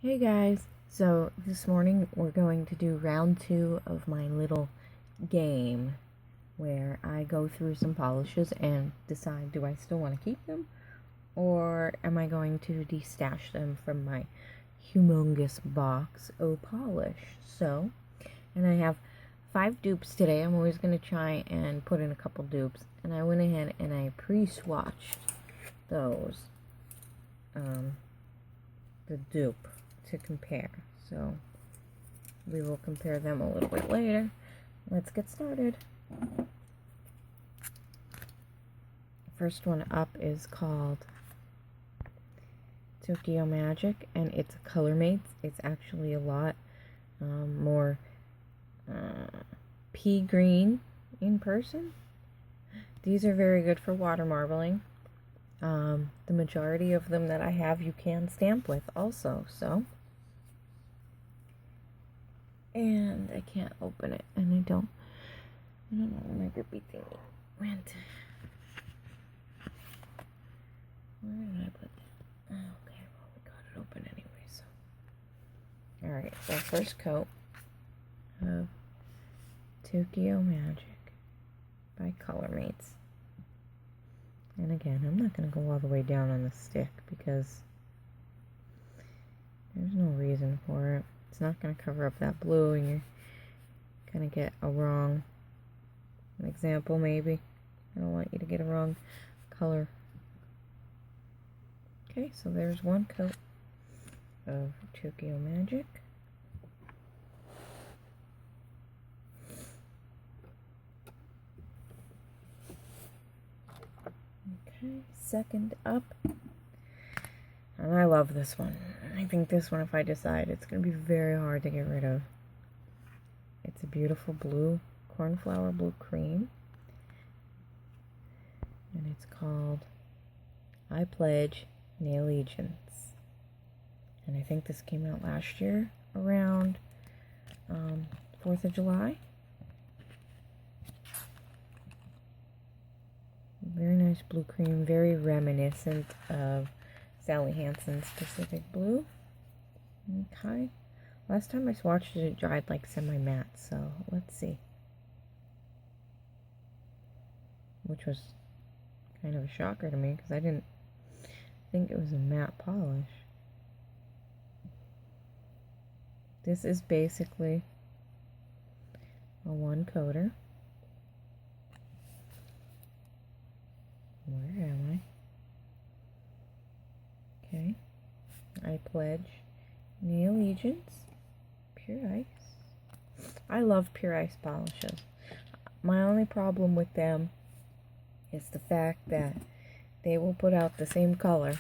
Hey guys, so this morning we're going to do round 2 of my little game where I go through some polishes and decide, do I still want to keep them or am I going to destash them from my humongous box of polish? And I have 5 dupes today. I'm always going to try and put in a couple dupes, and I went ahead and I pre-swatched those, the dupe, to compare. So we will compare them a little bit later. Let's get started. First one up is called Tokyo Magic, and it's a Color Mates. It's actually a lot more pea green in person. These are very good for water marbling. The majority of them that I have you can stamp with also, and I can't open it, and I don't know where my grippy thingy went. Where did I put that? Okay, well, we got it open anyway, so. Alright, so first coat of Tokyo Magic by Color Mates. And again, I'm not going to go all the way down on the stick because there's no reason for it. It's not going to cover up that blue, and you're going to get a wrong example, maybe. I don't want you to get a wrong color. Okay, so there's one coat of Tokyo Magic. Okay, second up. And I love this one. I think this one, if I decide, it's going to be very hard to get rid of. It's a beautiful blue, cornflower blue cream. And it's called I Pledge Nail Allegiance. And I think this came out last year around 4th of July. Very nice blue cream, very reminiscent of Sally Hansen's Pacific Blue. Okay. Last time I swatched it, it dried like semi-matte, so let's see. Which was kind of a shocker to me because I didn't think it was a matte polish. This is basically a one coater. Where am I? Okay. I Pledge Nail Allegiance. Pure Ice. I love Pure Ice polishes. My only problem with them is the fact that they will put out the same color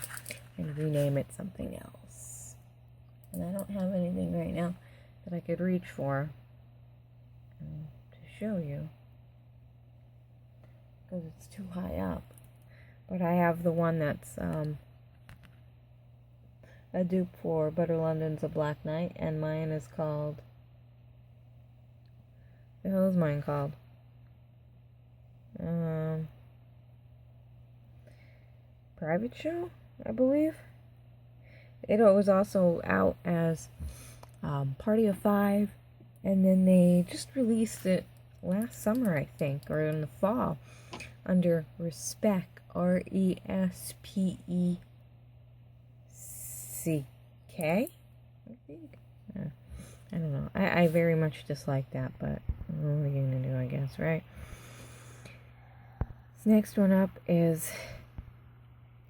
and rename it something else. And I don't have anything right now that I could reach for to show you because it's too high up. But I have the one that's a dupe for Butter London's A Black Night, and mine is called... What the hell is mine called? Private Show, I believe. It was also out as Party of 5, and then they just released it last summer, I think, or in the fall, under Respect. R-E-S-P-E-C-K, I think. I don't know. I very much dislike that, but what are you going to do, I guess, right? This next one up is,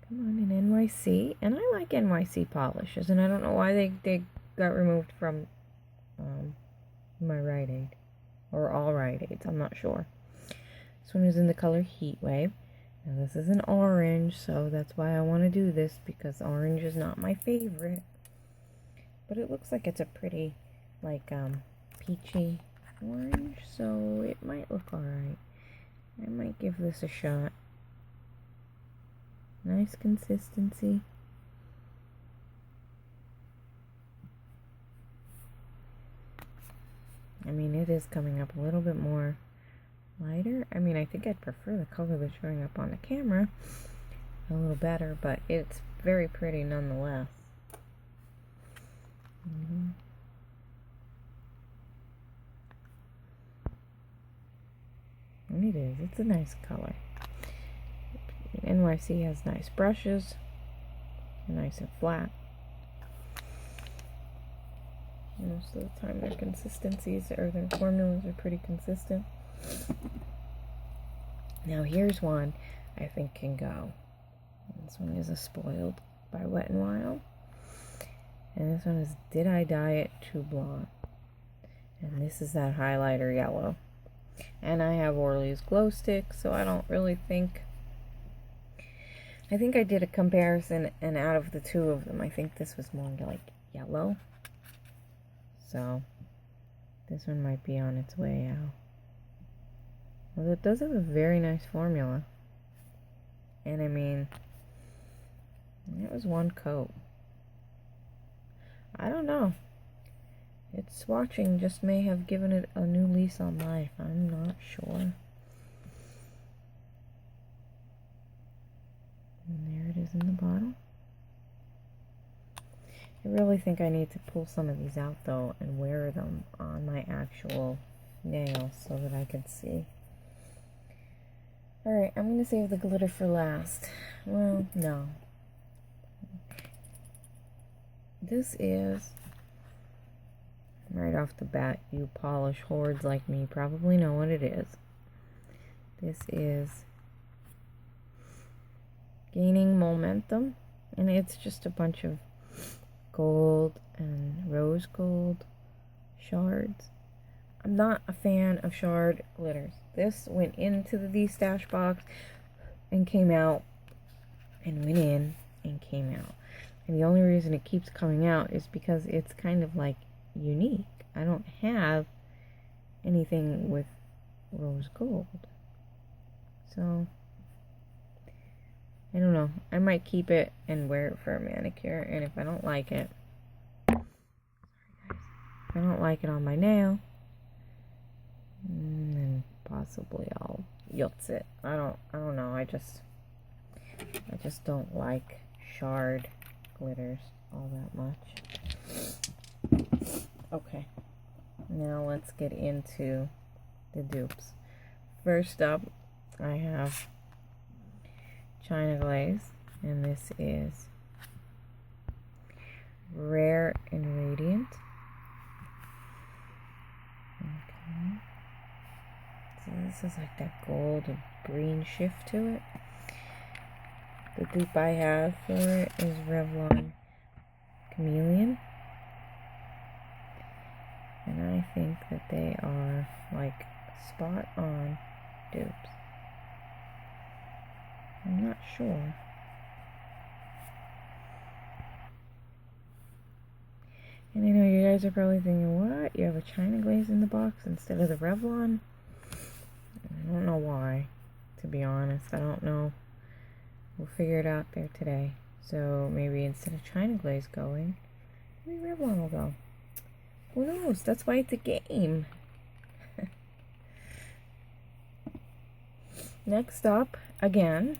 come on, an NYC. And I like NYC polishes, and I don't know why they got removed from my Rite Aid. Or all Rite Aids, I'm not sure. This one is in the color Heat Wave. Now this is an orange, so that's why I want to do this, because orange is not my favorite. But it looks like it's a pretty, like, peachy orange, so it might look alright. I might give this a shot. Nice consistency. I mean, it is coming up a little bit more lighter. I mean, I think I'd prefer the color that's showing up on the camera a little better, but it's very pretty nonetheless. it is. It's a nice color. NYC has nice brushes. Nice and flat. Most of the time their consistencies or their formulas are pretty consistent. Now here's one I think can go. This one is a Spoiled by Wet n Wild. And this one is Did I Dye It Too Blonde? And this is that highlighter yellow. And I have Orly's glow stick, so I don't really think... I think I did a comparison, and out of the two of them, I think this was more like yellow. So, this one might be on its way out. Well, it does have a very nice formula. And I mean, it was one coat. I don't know. Its swatching just may have given it a new lease on life. I'm not sure. And there it is in the bottle. I really think I need to pull some of these out though and wear them on my actual nails so that I can see. Alright, I'm going to save the glitter for last. Well, no. This is, right off the bat, you polish hordes like me probably know what it is. This is Gaining Momentum, and it's just a bunch of gold and rose gold shards. I'm not a fan of shard glitters. This went into the destash box and came out, and went in and came out. And the only reason it keeps coming out is because it's kind of like unique. I don't have anything with rose gold. So, I don't know. I might keep it and wear it for a manicure. And if I don't like it, sorry guys, if I don't like it on my nail, then possibly I'll yutz it. I don't know. I just don't like shard glitters all that much. Okay, now let's get into the dupes. First up, I have China Glaze, and this is Rare and Radiant. Okay, so this is like that gold and green shift to it. The dupe I have for it is Revlon Chameleon. And I think that they are like spot on dupes. I'm not sure. And I know you guys are probably thinking, what? You have a China Glaze in the box instead of the Revlon? I don't know why, to be honest. I don't know. We'll figure it out there today. So maybe instead of China Glaze going, maybe Revlon will go. Who knows? That's why it's a game. Next up, again,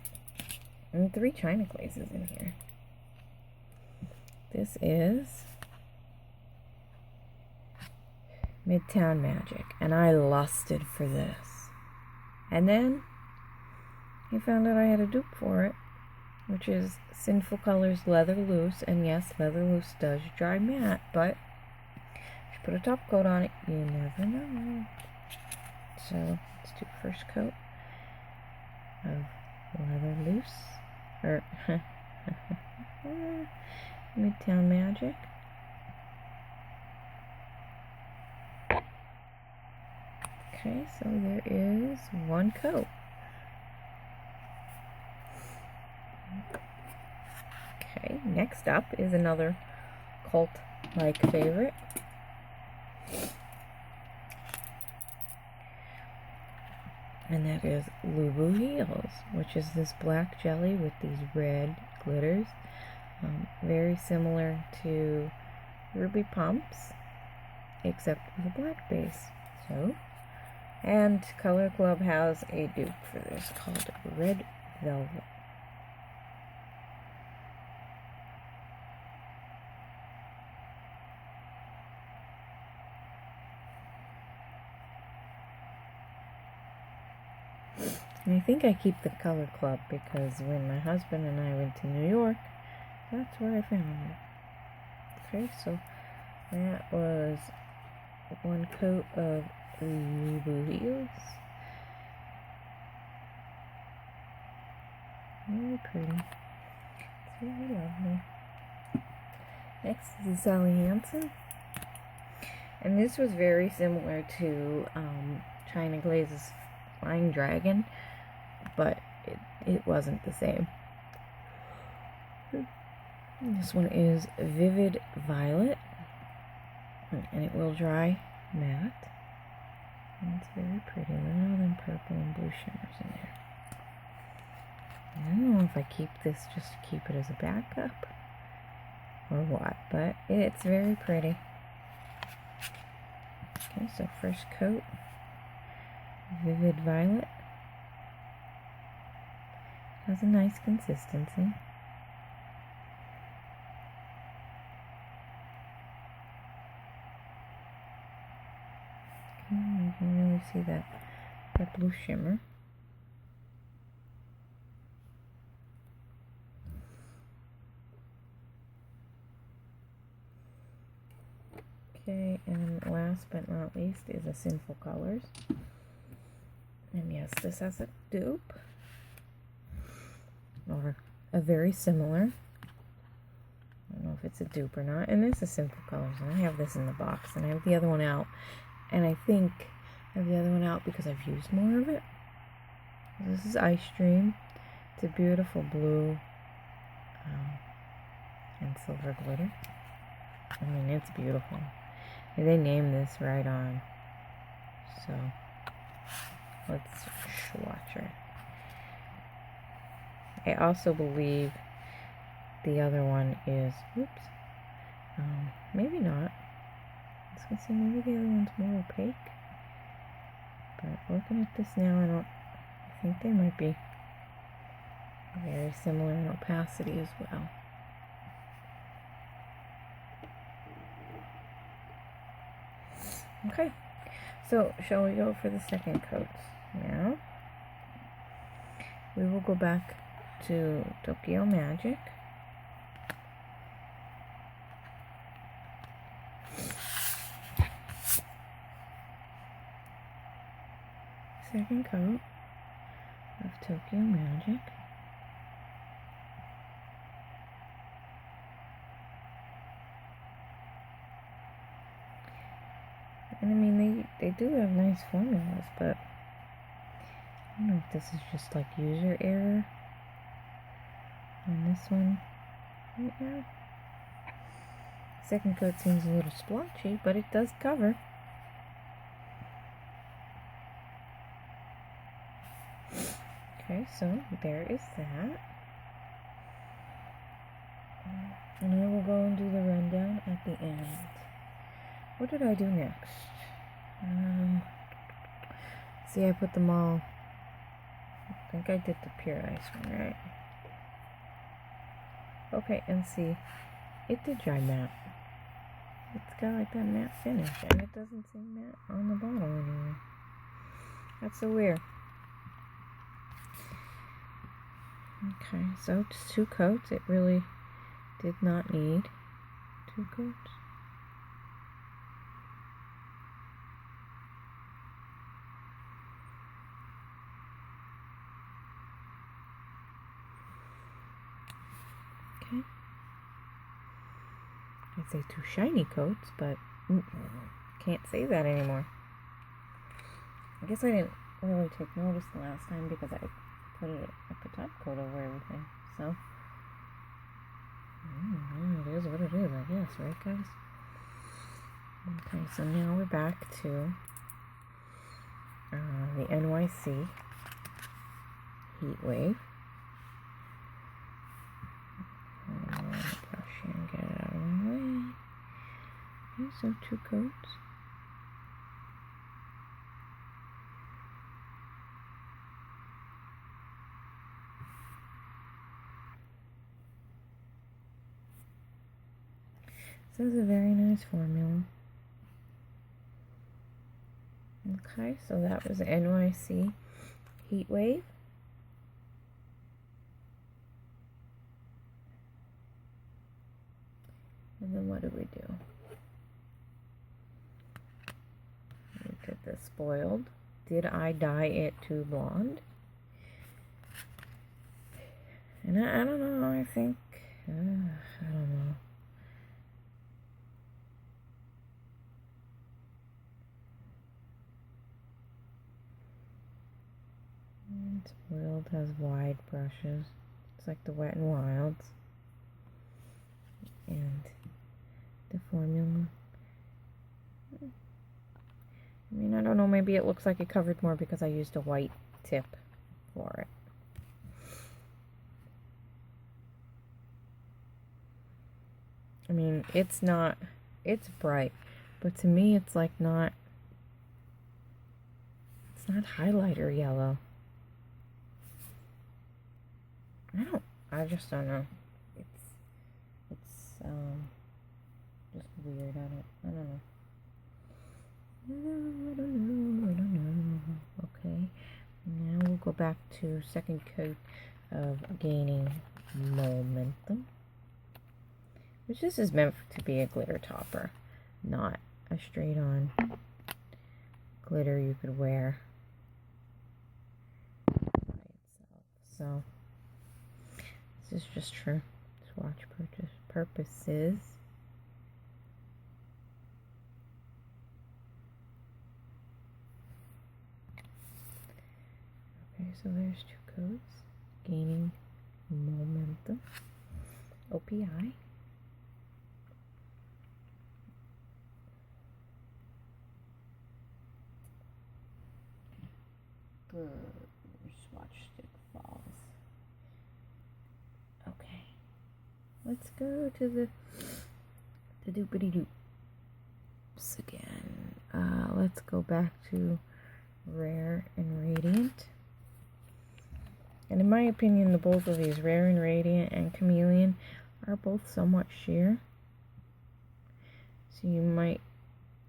3 China Glazes in here. This is Midtown Magic, and I lusted for this. And then I found out I had a dupe for it, which is Sinful Colors Leather Loose. And yes, Leather Loose does dry matte, but if you put a top coat on it, you never know. So let's do first coat of Leather Loose, or Midtown Magic. Okay, so there is one coat. Okay, next up is another cult-like favorite. And that is Lubu Heels, which is this black jelly with these red glitters. Very similar to Ruby Pumps, except with a black base. So, and Color Club has a dupe for this called Red Velvet. And I think I keep the Color Club because when my husband and I went to New York, that's where I found it. Okay, so that was one coat of Reebok heels. Very pretty. It's very lovely. Next is Sally Hansen. And this was very similar to China Glaze's Flying Dragon, but it wasn't the same. This one is Vivid Violet, and it will dry matte. And it's very pretty. Look at all them purple and blue shimmers in there. I don't know if I keep this just to keep it as a backup or what, but it's very pretty. Okay, so first coat, Vivid Violet. Has a nice consistency. Okay, you can really see that blue shimmer. Okay, and last but not least is a Sinful Colors. And yes, this has a dupe, or a very similar. I don't know if it's a dupe or not. And this is Sinful Colors, and I have this in the box, and I have the other one out. And I think I have the other one out because I've used more of it. This is Ice Dream. It's a beautiful blue and silver glitter. I mean, it's beautiful. They named this right on. So let's swatch her. I also believe the other one is, maybe not. I was gonna say maybe the other one's more opaque. But looking at this now, I think they might be very similar in opacity as well. Okay, so shall we go for the second coats now? We will go back to Tokyo Magic. Second coat of Tokyo Magic. And I mean, they do have nice formulas, but I don't know if this is just like user error on this one right now. Second coat seems a little splotchy, but it does cover. Okay, so there is that. And I will go and do the rundown at the end. What did I do next? See, I put them all. I think I did the pure ice one, right? Okay, and see, it did dry matte. It's got like that matte finish, and it doesn't say matte on the bottle anymore. That's so weird. Okay, so just 2 coats. It really did not need 2 coats. Okay. I'd say 2 shiny coats, but can't say that anymore. I guess I didn't really take notice the last time because I put top coat over everything. So it is what it is, I guess, right, guys? Okay, so now we're back to the NYC Heat Wave. Brush here and get it out of my way. Okay, so 2 coats. This is a very nice formula. Okay, so that was the NYC Heat Wave. And then what do? We did the spoiled. Did I dye it to blonde? And I don't know, I think, I don't know. And spoiled has wide brushes. It's like the Wet n Wilds. And the formula. I mean, I don't know, maybe it looks like it covered more because I used a white tip for it. I mean, it's bright, but to me it's like not, it's not highlighter yellow. I just don't know. It's just weird. I don't know. I don't know. Okay, now we'll go back to second coat of gaining momentum, which this is meant to be a glitter topper, not a straight on glitter you could wear by itself. So this is just for swatch purposes. Okay, so there's two coats. Gaining momentum. OPI. Swatch stick falls. Okay. Let's go to the doopity doops again. Let's go back to Rare and Radiant. And in my opinion, the both of these, Rare and Radiant and Chameleon, are both somewhat sheer. So you might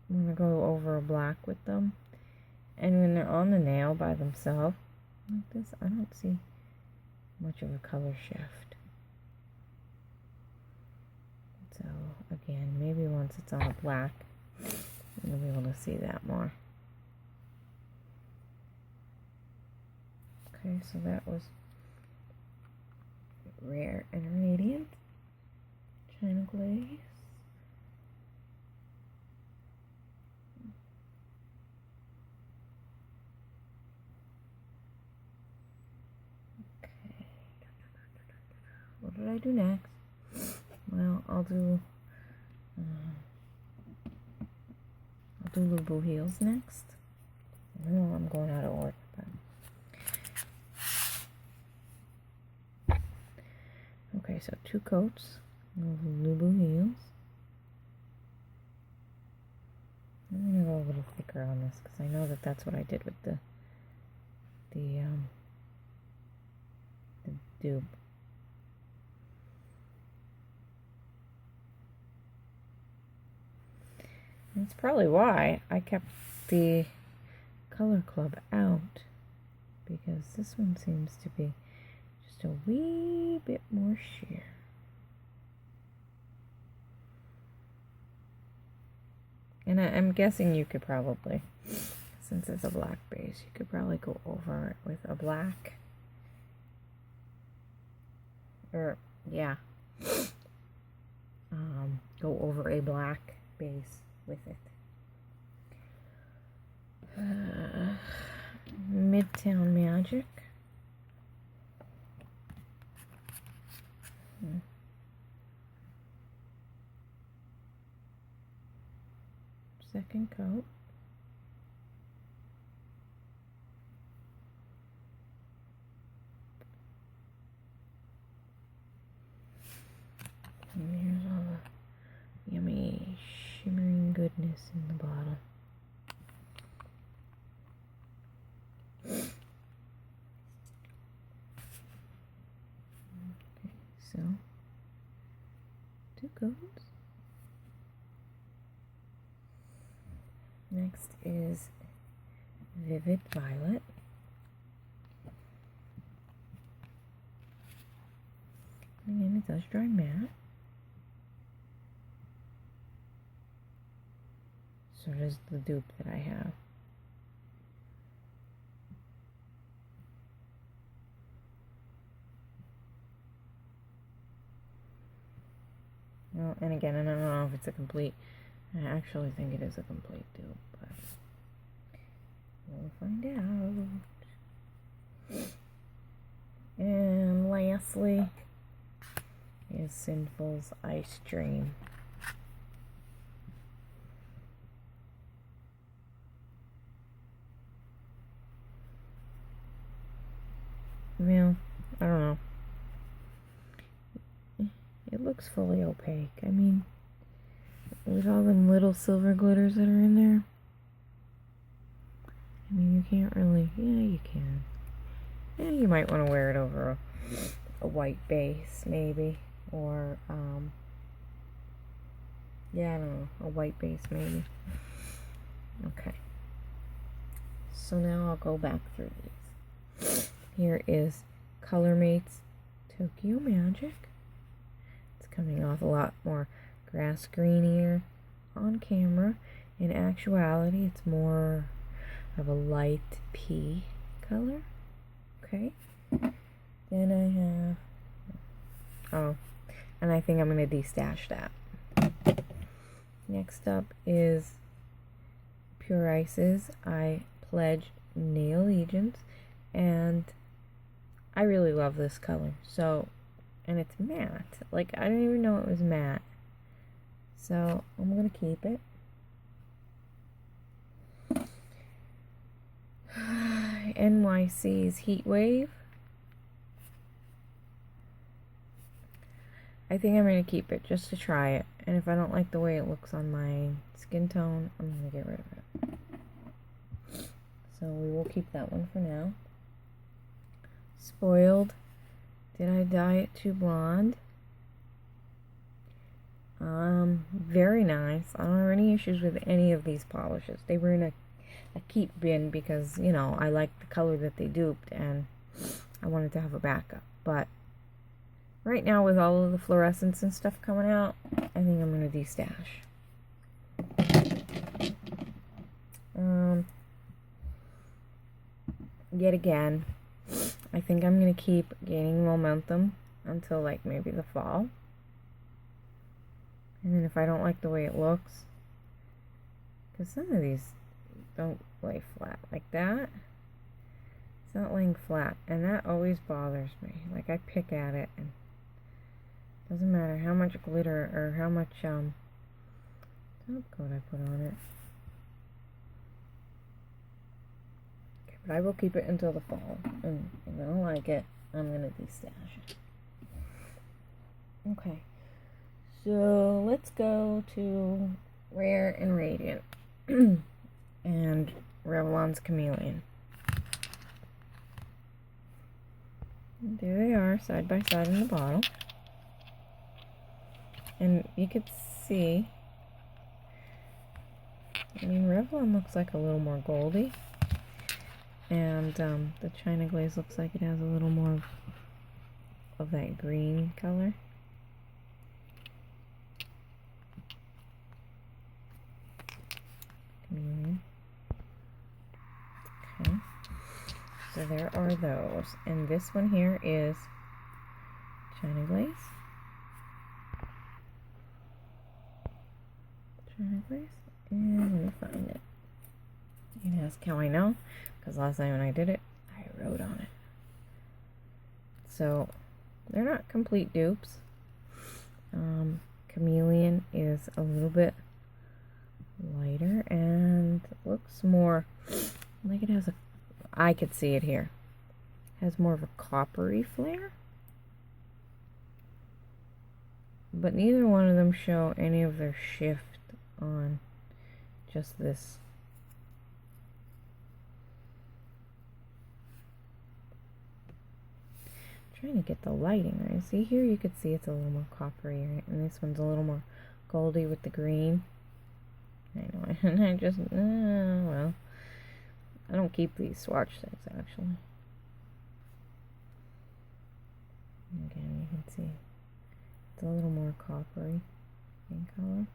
want to go over a black with them. And when they're on the nail by themselves, like this, I don't see much of a color shift. So again, maybe once it's on a black, you'll be able to see that more. Okay, so that was Rare and Radiant. China Glaze. Okay. What did I do next? Well, I'll do Lubu Heels next. I know I'm going out of order, but okay, so two coats of Lubu Heels. I'm gonna go a little thicker on this because I know that that's what I did with the dupe. And it's probably why I kept the Color Club out, because this one seems to be just a wee bit more sheer. And I'm guessing you could probably, since it's a black base, you could probably go over it with a black. Or, yeah. Go over a black base with it. Midtown Magic. Second coat. And here's all the yummy shimmering goodness in the bottle. Okay, so 2 coats. Next is Vivid Violet. Again, it does dry matte. So does the dupe that I have. Well, and again, I don't know if it's a complete... I actually think it is a complete dupe, but we'll find out. And lastly is Sinful's Ice Dream. Well, I don't know. It looks fully opaque. I mean, with all them little silver glitters that are in there, I mean, you can't really... Yeah, you can. Yeah, you might want to wear it over a white base, maybe. Or, yeah, I don't know. A white base, maybe. Okay. So now I'll go back through these. Here is Color Mates Tokyo Magic. It's coming off a lot more grass greenier on camera. In actuality, it's more of a light pea color. Okay. Then I have... Oh. And I think I'm going to destash that. Next up is Pure Ice's I Pledge Nail Allegiance. And I really love this color. So, and it's matte. Like, I didn't even know it was matte. So, I'm going to keep it. NYC's Heat Wave. I think I'm going to keep it just to try it. And if I don't like the way it looks on my skin tone, I'm going to get rid of it. So we will keep that one for now. Spoiled. Did I dye it too blonde? Very nice. I don't have any issues with any of these polishes. They were in a keep bin because, you know, I liked the color that they duped and I wanted to have a backup. But right now, with all of the fluorescence and stuff coming out, I think I'm going to destash. Yet again, I think I'm going to keep gaining momentum until, like, maybe the fall. And then if I don't like the way it looks, because some of these don't lay flat like that. It's not laying flat, and that always bothers me. Like, I pick at it, and doesn't matter how much glitter or how much top coat I put on it. Okay, but I will keep it until the fall, and if I don't like it, I'm going to destash it. Okay, so let's go to Rare and Radiant and Revlon's Chameleon. There they are, side by side in the bottle. And you could see, I mean, Revlon looks like a little more goldy. And the China Glaze looks like it has a little more of that green color. Okay. So there are those. And this one here is China Glaze. China Glaze. And let me find it. You can ask how I know, because last time when I did it, I wrote on it. So they're not complete dupes. Chameleon is a little bit lighter and looks more like it has a, I could see it here, has more of a coppery flare, but neither one of them show any of their shift on just this. Trying to get the lighting right. See here, you could see it's a little more coppery, right? And this one's a little more goldy with the green. I know, and I just, well, I don't keep these swatch sticks, actually. Again, you can see it's a little more coppery in color.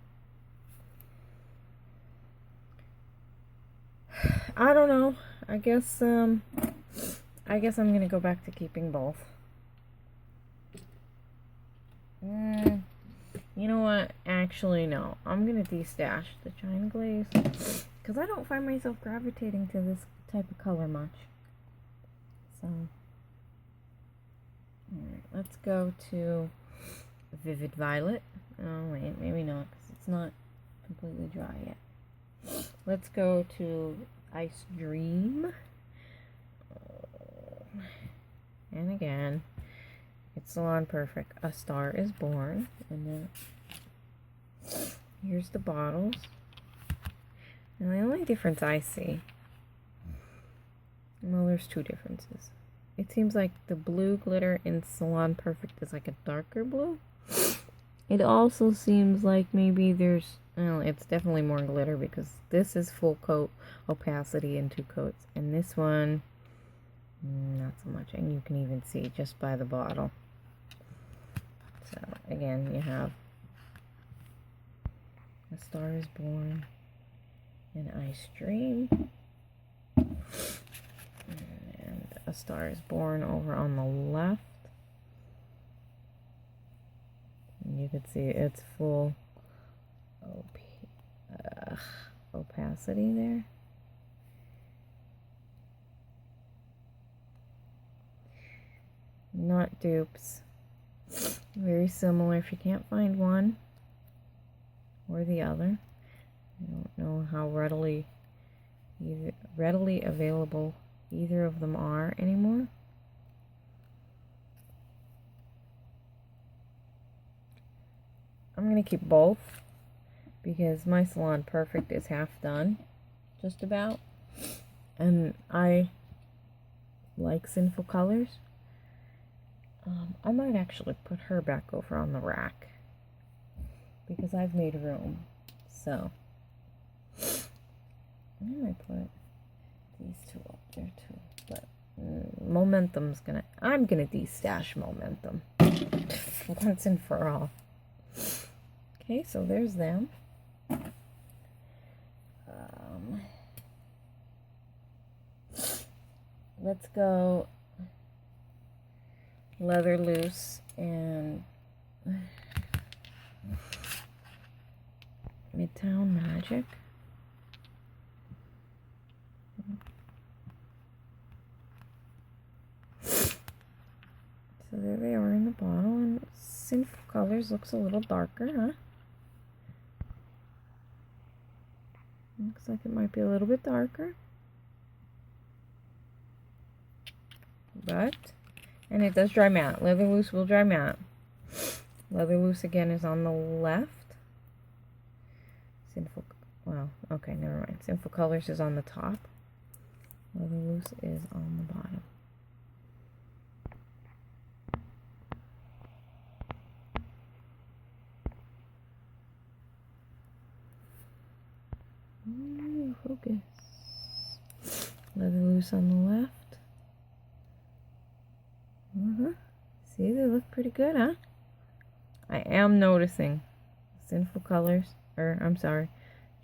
I don't know. I guess I'm gonna go back to keeping both. You know what? Actually, no. I'm gonna destash the China Glaze because I don't find myself gravitating to this type of color much. So, alright, let's go to Vivid Violet. Oh wait, maybe not because it's not completely dry yet. Let's go to Ice Dream. And again, it's Salon Perfect. A Star is Born. And then here's the bottles. And the only difference I see, well, there's two differences. It seems like the blue glitter in Salon Perfect is like a darker blue. It also seems like maybe there's, well, it's definitely more glitter because this is full coat opacity in 2 coats. And this one, not so much. And you can even see just by the bottle. So, again, you have A Star is Born and Ice Dream. And A Star is Born over on the left. And you can see it's full opacity there. Not dupes. Very similar. If you can't find one or the other, I don't know how readily available either of them are anymore. I'm going to keep both because my Salon Perfect is half done, just about. And I like Sinful Colors. I might actually put her back over on the rack because I've made room. So I might put these two up there too. But Momentum's I'm gonna destash Momentum once and for all. Okay, so there's them. Let's go Leather Loose and Midtown Magic. So there they are in the bottle, and Sinful Colors looks a little darker, huh? Looks like it might be a little bit darker. But, and it does dry matte. Leather Loose will dry matte. Leather Loose again is on the left. Well, okay, never mind. Sinful Colors is on the top. Leather Loose is on the bottom. Ooh, focus. Leather Loose on the left. See, they look pretty good, huh? I am noticing Sinful Colors, I'm sorry,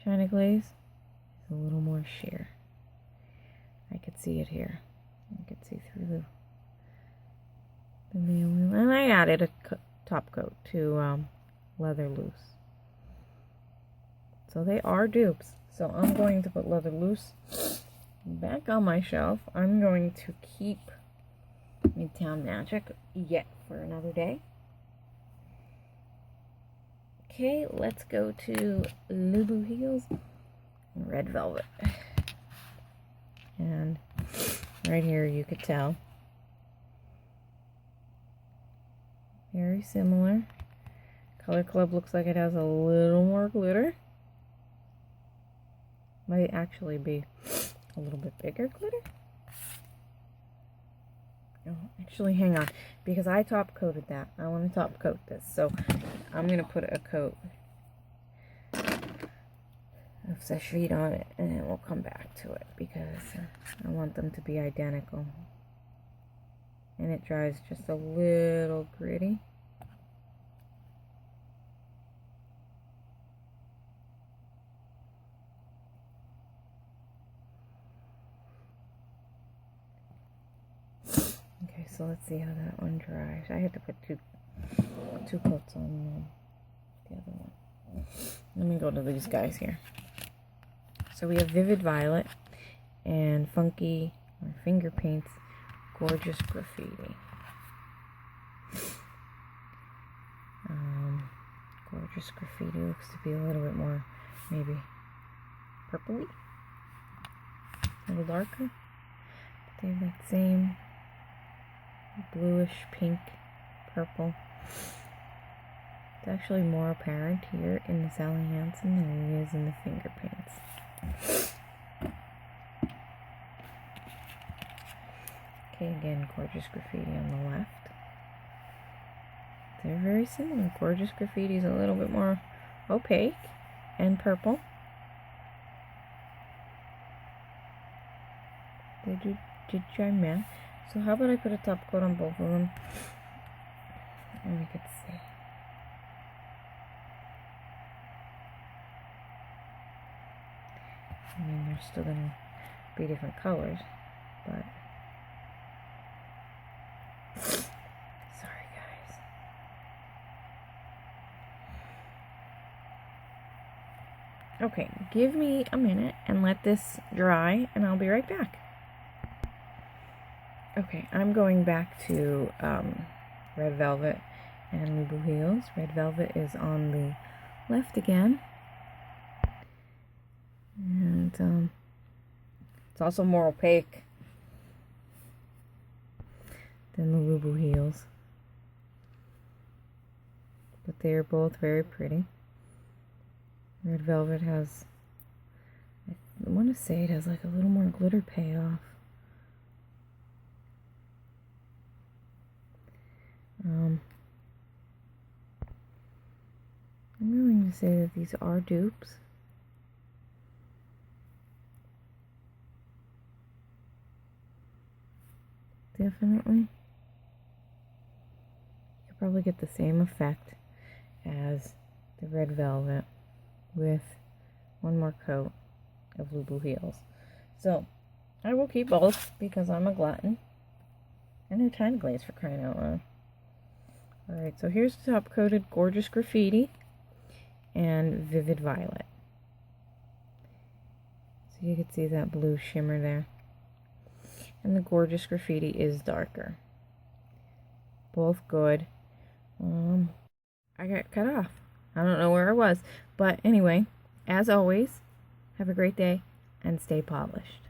China Glaze is a little more sheer. I could see it here. I could see through the nail wheel. And I added a top coat to Leather Loose. So they are dupes. So I'm going to put Leather Loose back on my shelf. I'm going to keep Midtown Magic yet for another day. Okay, let's go to Lubu Heels and Red Velvet. And right here you could tell. Very similar. Color Club looks like it has a little more glitter. Might actually be a little bit bigger glitter. Oh, actually, hang on, because I top coated that. I want to top coat this, so I'm going to put a coat of Seche Vide on it, and then we'll come back to it, because I want them to be identical. And it dries just a little gritty. so let's see how that one dries. I had to put two coats on the other one. Let me go to these guys here. So we have Vivid Violet and Funky or Finger Paints Gorgeous Graffiti. Gorgeous Graffiti looks to be a little bit more, maybe purpley, a little darker. But they have that same bluish pink purple. It's actually more apparent here in the Sally Hansen than it is in the finger paints. Okay, again, Gorgeous Graffiti on the left. They're very similar. Gorgeous Graffiti is a little bit more opaque and purple. They did try matte. So how about I put a top coat on both of them? And we could see. I mean, they're still going to be different colors, but sorry guys. Okay, give me a minute and let this dry and I'll be right back. Okay, I'm going back to Red Velvet and Lubu Heels. Red Velvet is on the left again. And it's also more opaque than the Lubu Heels. But they are both very pretty. Red Velvet has, I want to say it has like a little more glitter payoff. I'm going to say that these are dupes. Definitely. You could probably get the same effect as the Red Velvet with one more coat of Lubu Heels. So, I will keep both because I'm a glutton. And they're time glazed, for crying out loud. Alright, so here's the top coated Gorgeous Graffiti and Vivid Violet. So you can see that blue shimmer there. And the Gorgeous Graffiti is darker. Both good. I got cut off. I don't know where I was. But anyway, as always, have a great day and stay polished.